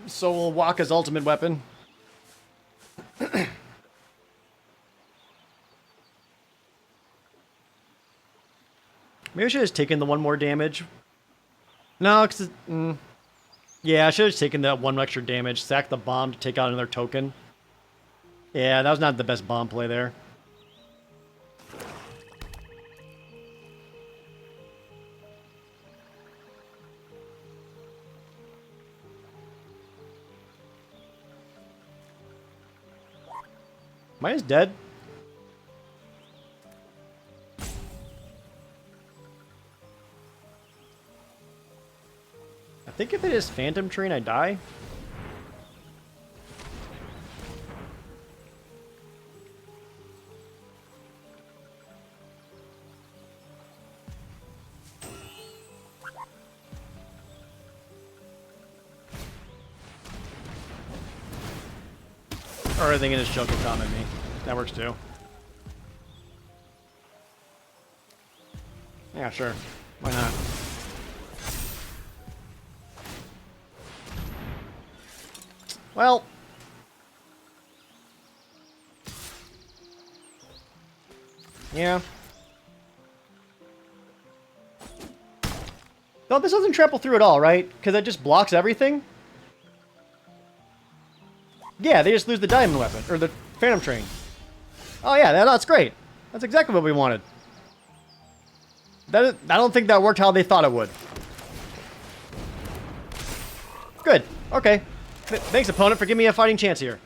So will Waka's ultimate weapon. Maybe I should have just taken the 1 more damage. No, because... yeah, I should have taken that 1 extra damage. Sack the bomb to take out another token. Yeah, that was not the best bomb play there. Mine's dead. I think if it is Phantom Train, I die. Or I think it is Choco Tom at me. That works too. Yeah, sure. Why not? Well. Yeah. No, this doesn't trample through at all, right? Because it just blocks everything? Yeah, they just lose the diamond weapon, or the phantom train. Oh yeah, that's great. That's exactly what we wanted. I don't think that worked how they thought it would. Good. Okay. Thanks, opponent, for giving me a fighting chance here.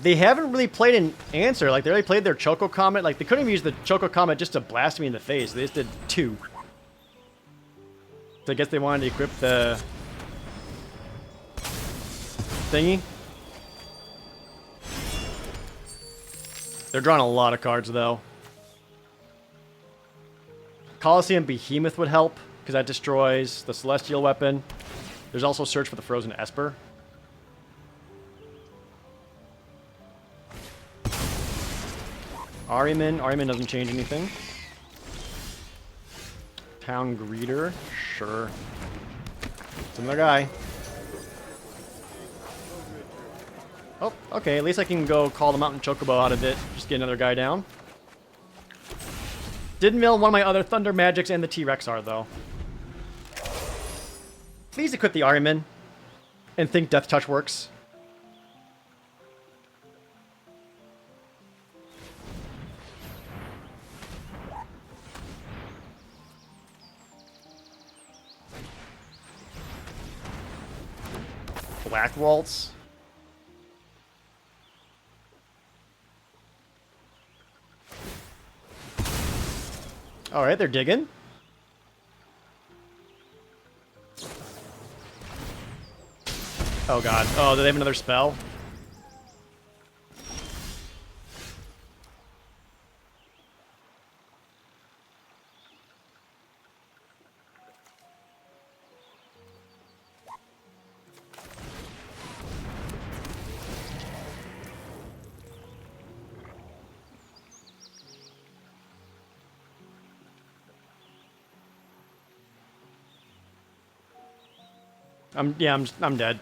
They haven't really played an answer. Like, they already played their Choco Comet. Like, they couldn't have used the Choco Comet just to blast me in the face. They just did 2. So I guess they wanted to equip the thingy. They're drawing a lot of cards, though. Colosseum Behemoth would help, because that destroys the Celestial Weapon. There's also Search for the Frozen Esper. Ahriman. Ahriman doesn't change anything. Town Greeter. Sure. It's another guy. Oh, okay. At least I can go call the Mountain Chocobo out of it. Just get another guy down. Didn't mill one of my other Thunder Magics and the T-Rex are, though. Please equip the Ahriman and think Death Touch works. Black Waltz. Alright, they're digging. Oh god. Oh, do they have another spell? I'm dead.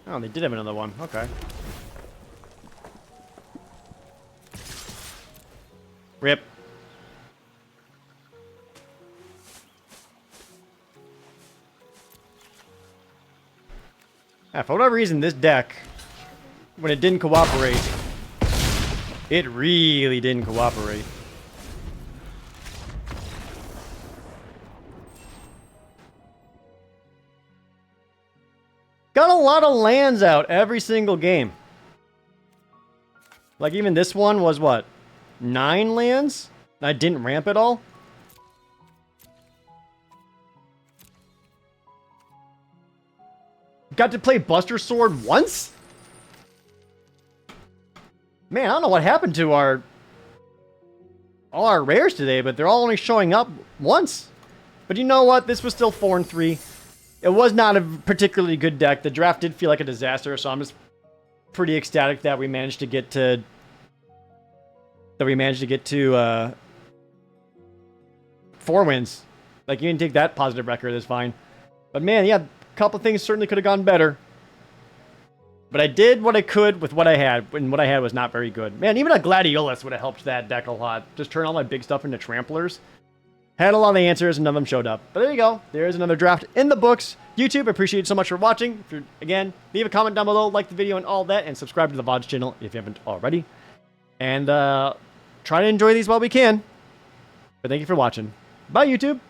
Oh, they did have another one. Okay. Rip. Yeah, for whatever reason, this deck, when it didn't cooperate, it really didn't cooperate. Got a lot of lands out every single game. Like, even this one was, what, 9 lands? I didn't ramp at all? Got to play Buster Sword once? Man, I don't know what happened to all our rares today, but they're all only showing up once. But you know what? This was still 4-3. It was not a particularly good deck. The draft did feel like a disaster, so I'm just pretty ecstatic that we managed to get to 4 wins. Like, you can take that positive record, that's fine. But man, yeah, a couple things certainly could have gone better. But I did what I could with what I had, and what I had was not very good. Man, even a Gladiolus would have helped that deck a lot. Just turn all my big stuff into Tramplers. Had a lot of the answers, and none of them showed up. But there you go. There's another draft in the books. YouTube, appreciate it so much for watching. If you're, again, leave a comment down below, like the video and all that, and subscribe to the VODs channel if you haven't already. And try to enjoy these while we can. But thank you for watching. Bye, YouTube.